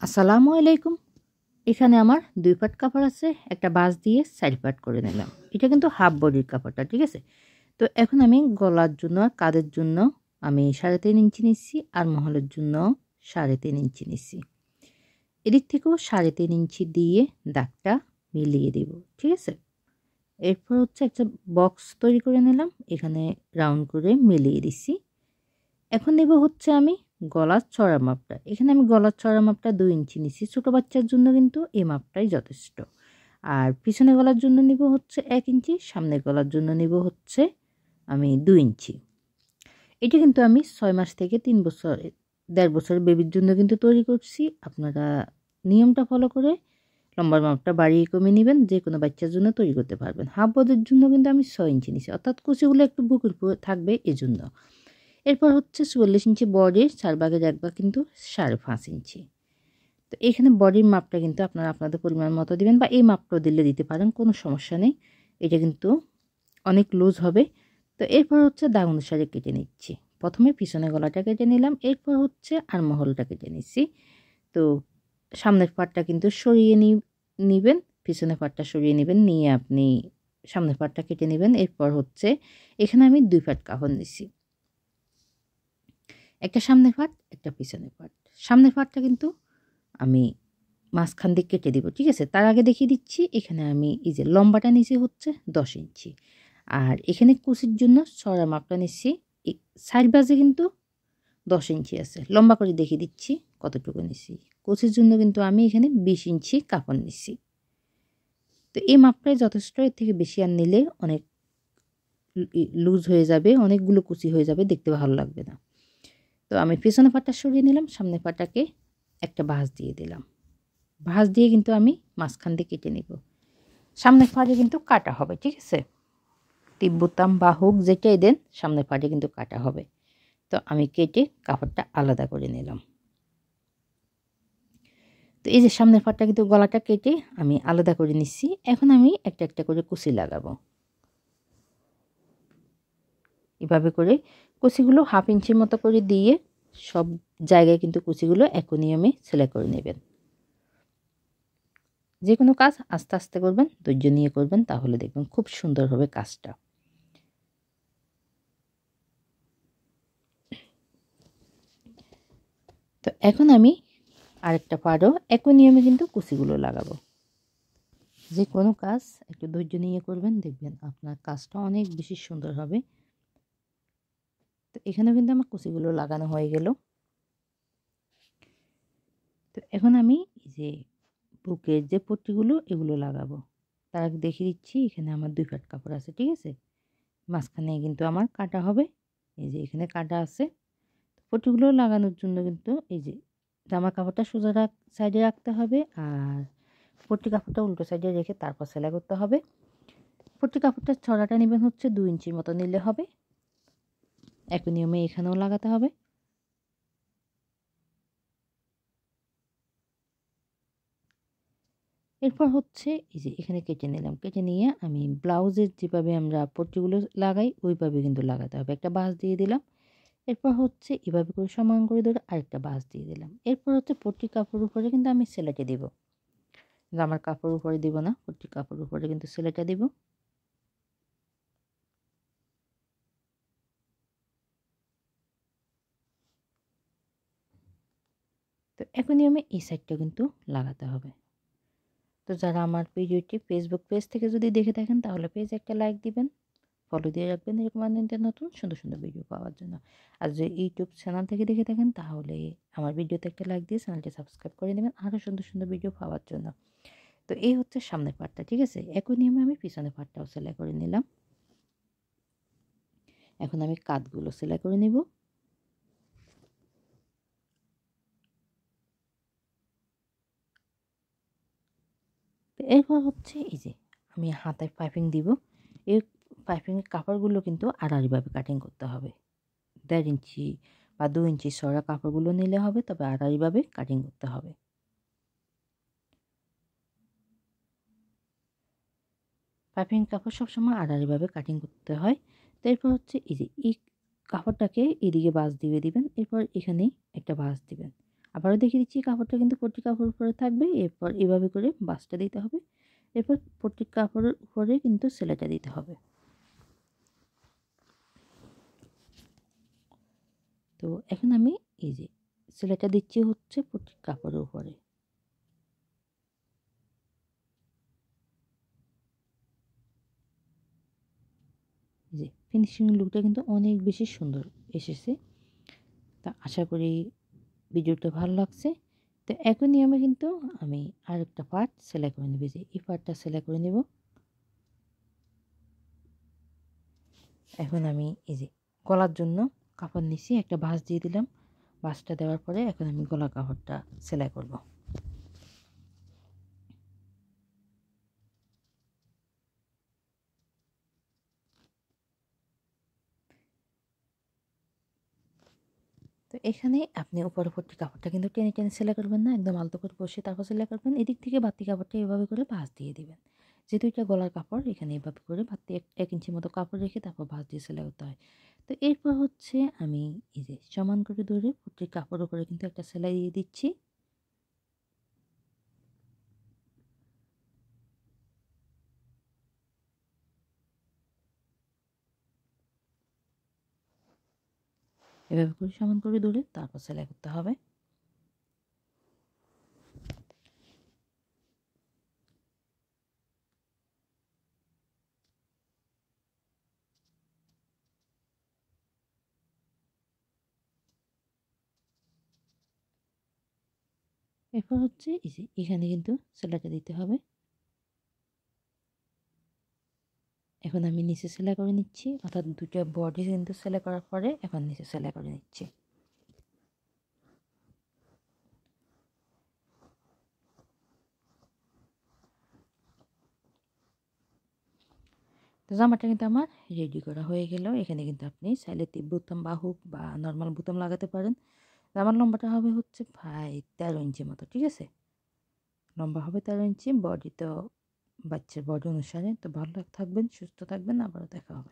আসসালামু আলাইকুম। এখানে আমার 2 পাট কাপড় আছে, একটা বাঁশ দিয়ে 4 পাট করে নিলাম। এটা কিন্তু হাফ বডির কাপড়টা, ঠিক আছে? তো এখন আমি গলার জন্য আর কাঁধের জন্য আমি 3.5 ইঞ্চি নিচ্ছি, আর মহলের জন্য 3.5 ইঞ্চি নিচ্ছি। এদিক থেকেও 3.5 ইঞ্চি দিয়ে দাগটা মিলিয়ে দেব, ঠিক আছে? এরপর হচ্ছে একটা বক্স তৈরি করে নিলাম, এখানে রাউন্ড করে মিলিয়ে দিচ্ছি। এখন নেব হচ্ছে আমি গলার চড়া মাপটা। এখানে আমি গলার চড়া মাপটা 2 ইঞ্চি নিচ্ছি। ছোটো বাচ্চার জন্য কিন্তু এই মাপটাই যথেষ্ট। আর পিছনে গলার জন্য নিব হচ্ছে 1 ইঞ্চি, সামনের গলার জন্য নিব হচ্ছে আমি 2 ইঞ্চি। এটা কিন্তু আমি 6 মাস থেকে 3 বছর 1.5 বছরের বেবির জন্য কিন্তু তৈরি করছি। আপনারা নিয়মটা ফলো করে লম্বার মাপটা বাড়িয়ে কমিয়ে নেবেন, যে কোনো বাচ্চার জন্য তৈরি করতে পারবেন। হাফ বডির জন্য কিন্তু আমি 6 ইঞ্চি নিচ্ছি, অর্থাৎ কুচিগুলো একটু বুকের উপর থাকবে এজন্য। এরপর হচ্ছে 44 ইঞ্চি বডির 4 ভাগের 1 ভাগ কিন্তু 5.5 ইঞ্চি। তো এখানে বডির মাপটা কিন্তু আপনারা আপনাদের পরিমাণ মতো দিবেন, বা এই মাপটাও দিতে পারেন, কোনো সমস্যা নেই। এটা কিন্তু অনেক লুজ হবে। তো এরপর হচ্ছে দাগ অনুসারে কেটে নিচ্ছি। প্রথমে পিছনে গলাটা কেটে নিলাম, এরপর হচ্ছে আরমহলটা কেটে নিচ্ছি। তো সামনের পাটটা কিন্তু সরিয়ে নিবেন, পিছনের পাটটা সরিয়ে নেবেন, নিয়ে আপনি সামনের পাটটা কেটে নেবেন। এরপর হচ্ছে এখানে আমি 2 পাট কাপড় নিচ্ছি, একটা সামনের পাট, একটা পিছনের পাট। সামনের পাটটা কিন্তু আমি মাঝখান দিয়ে কেটে দিব, ঠিক আছে? তার আগে দেখিয়ে দিচ্ছি, এখানে আমি এই যে লম্বাটা নিচে হচ্ছে 10 ইঞ্চি, আর এখানে কুচির জন্য চড়া মাপটা নিচ্ছি। সাইড বাজে কিন্তু 10 ইঞ্চি আছে। লম্বা করে দেখিয়ে দিচ্ছি কতটুকু নিচ্ছি। কুচির জন্য কিন্তু আমি এখানে 20 ইঞ্চি কাপড় নিচ্ছি। তো এই মাপটাই যথেষ্ট, এর থেকে বেশি আর নিলে অনেক লুজ হয়ে যাবে, অনেকগুলো কুচি হয়ে যাবে, দেখতে ভালো লাগবে না। তো আমি পেছনের পাটটা সরিয়ে নিলাম, সামনের পাটটাকে একটা ভাঁজ দিয়ে দিলাম। ভাঁজ দিয়ে কিন্তু আমি মাঝখান দিয়ে কেটে নিব। সামনের পাটে কিন্তু কাটা হবে, ঠিক আছে? তিব্বতাম বা হুক যেটাই দেন, সামনের পাটে কিন্তু কাটা হবে। তো আমি কেটে কাপড়টা আলাদা করে নিলাম। তো এই যে সামনের পাটটা কিন্তু গলাটা কেটে আমি আলাদা করে নিচ্ছি। এখন আমি একটা একটা করে কুচি লাগাবো। এভাবে করে কুচিগুলো 1/2 ইঞ্চির মতো করে দিয়ে সব জায়গায় কিন্তু কুচিগুলো একই নিয়মে সেলাই করে নেবেন। যে কোনো কাজ আস্তে আস্তে করবেন, ধৈর্য নিয়ে করবেন, তাহলে দেখবেন খুব সুন্দর হবে কাজটা। তো এখন আমি আরেকটা পাড়ও একই নিয়মে কিন্তু কুচিগুলো লাগাবো। যে কোনো কাজ একটু ধৈর্য নিয়ে করবেন, দেখবেন আপনার কাজটা অনেক বেশি সুন্দর হবে। তো এখানেও কিন্তু আমার কুচিগুলো লাগানো হয়ে গেল। তো এখন আমি এই যে বুকের যে পট্টিগুলো এগুলো লাগাবো। তার আগে দেখিয়ে দিচ্ছি, এখানে আমার 2 পাট কাপড় আছে, ঠিক আছে? মাঝখানে কিন্তু আমার কাটা হবে, এই যে এখানে কাটা আছে। পট্টিগুলো লাগানোর জন্য কিন্তু এই যে জামা কাপড়টা সোজা সাইডে রাখতে হবে, আর পট্টি কাপড়টা উল্টো সাইডে রেখে তারপর সেলাই করতে হবে। পট্টি কাপড়টার ছড়াটা নেবেন হচ্ছে 2 ইঞ্চির মতো নিলে হবে। একই নিয়মে এখানেও লাগাতে হবে। এরপর হচ্ছে এই যে এখানে কেটে নিলাম, কেটে নিয়ে আমি ব্লাউজের যেভাবে আমরা পট্টিগুলো লাগাই ওইভাবে কিন্তু লাগাতে হবে। একটা বাঁশ দিয়ে দিলাম, এরপর হচ্ছে এভাবে করে সমান করে ধরে আরেকটা বাঁশ দিয়ে দিলাম। এরপর হচ্ছে পট্টি কাপড়ের উপরে কিন্তু আমি সেলাইটা দিব, জামার কাপড় উপরে দিব না, পট্টি কাপড়ের উপরে কিন্তু সেলাইটা দিব। তো একই নিয়মে এই সাইডটা কিন্তু লাগাতে হবে। তো যারা আমার ভিডিওটি ফেসবুক পেজ থেকে যদি দেখে থাকেন, তাহলে পেজে একটা লাইক দিবেন, ফলো দিয়ে রাখবেন, এরকম নতুন সুন্দর সুন্দর ভিডিও পাওয়ার জন্য। আর যদি ইউটিউব চ্যানেল থেকে দেখে থাকেন, তাহলে আমার ভিডিওতে একটা লাইক দিয়ে চ্যানেলটি সাবস্ক্রাইব করে নেবেন, আরও সুন্দর সুন্দর ভিডিও পাওয়ার জন্য। তো এই হচ্ছে সামনের পার্টটা, ঠিক আছে? একই নিয়মে আমি পিছনের পার্টটাও সেলাই করে নিলাম। এখন আমি কাঁধগুলো সেলাই করে নিব। তো এরপর হচ্ছে এই যে আমি হাতায় পাইপিং দিব। এই পাইপিংয়ের কাপড়গুলো কিন্তু আড়াআড়িভাবে কাটিং করতে হবে। 1.5 ইঞ্চি বা 2 ইঞ্চি চওড়া কাপড়গুলো নিলে হবে, তবে আড়াআড়িভাবে কাটিং করতে হবে। পাইপিং কাপড় সবসময় আড়াআড়িভাবে কাটিং করতে হয়। তো এরপর হচ্ছে এই যে এই কাপড়টাকে এদিকে ভাঁজ দিয়ে দিবেন, এরপর এখানে একটা ভাঁজ দিবেন, আবারও দেখিয়ে দিচ্ছি, কাপড়টা কিন্তু পট্টি কাপড়ের উপরে থাকবে। এরপর এভাবে করে বাঁশটা দিতে হবে। এরপর পট্টি কাপড়ের উপরে কিন্তু সেলাইটা দিতে হবে। তো এখন আমি এই যে সেলাইটা দিচ্ছি হচ্ছে পট্টি কাপড়ের উপরে। যে ফিনিশিং লুকটা কিন্তু অনেক বেশি সুন্দর এসেছে। তা আশা করি ভিডিওটা ভালো লাগছে। তো একই নিয়মে কিন্তু আমি আরেকটা পার্ট সেলাই করে নেব। যে এই পার্টটা সেলাই করে নেব। এখন আমি এই যে গলার জন্য কাপড় নিচ্ছি, একটা ভাঁজ দিয়ে দিলাম। ভাঁজটা দেওয়ার পরে এখন আমি গলার কাপড়টা সেলাই করব। তো এখানে আপনি উপরে পট্টি কাপড়টা কিন্তু টেনে টেনে সেলাই করবেন না, একদম আলতো করে বসে তারপর সেলাই করবেন। এদিক থেকে বাড়তি কাপড়টা এভাবে করে ভাঁজ দিয়ে দিবেন। যেহেতু এটা গলার কাপড়, এখানে এভাবে করে বাড়তি 1 ইঞ্চি মতো কাপড় রেখে তারপর ভাঁজ দিয়ে সেলাই করতে হয়। তো এরপর হচ্ছে আমি এই যে সমান করে ধরে পট্টির কাপড়ের উপরে কিন্তু একটা সেলাই দিয়ে দিচ্ছি। এভাবে করে সমান করে ধরে তারপর সেলাই করতে হবে। এরপর হচ্ছে এই যে এখানে কিন্তু সেলাইটা দিতে হবে। এখন আমি নিচে সেলাই করে নিচ্ছি, অর্থাৎ দুটো বডি কিন্তু সেলাই করার পরে এখন নিচে সেলাই করে নিচ্ছি। তো জামাটা কিন্তু আমার রেডি করা হয়ে গেল। এখানে কিন্তু আপনি চাইলে টিপ বোতাম বা হুক বা নর্মাল বোতাম লাগাতে পারেন। জামার লম্বাটা হবে হচ্ছে প্রায় 13 ইঞ্চি মতো, ঠিক আছে? লম্বা হবে 13 ইঞ্চি, বডি তো বাচ্চার বডি অনুসারে। তো ভালো থাকবেন, সুস্থ থাকবেন, আবারও দেখা হবে।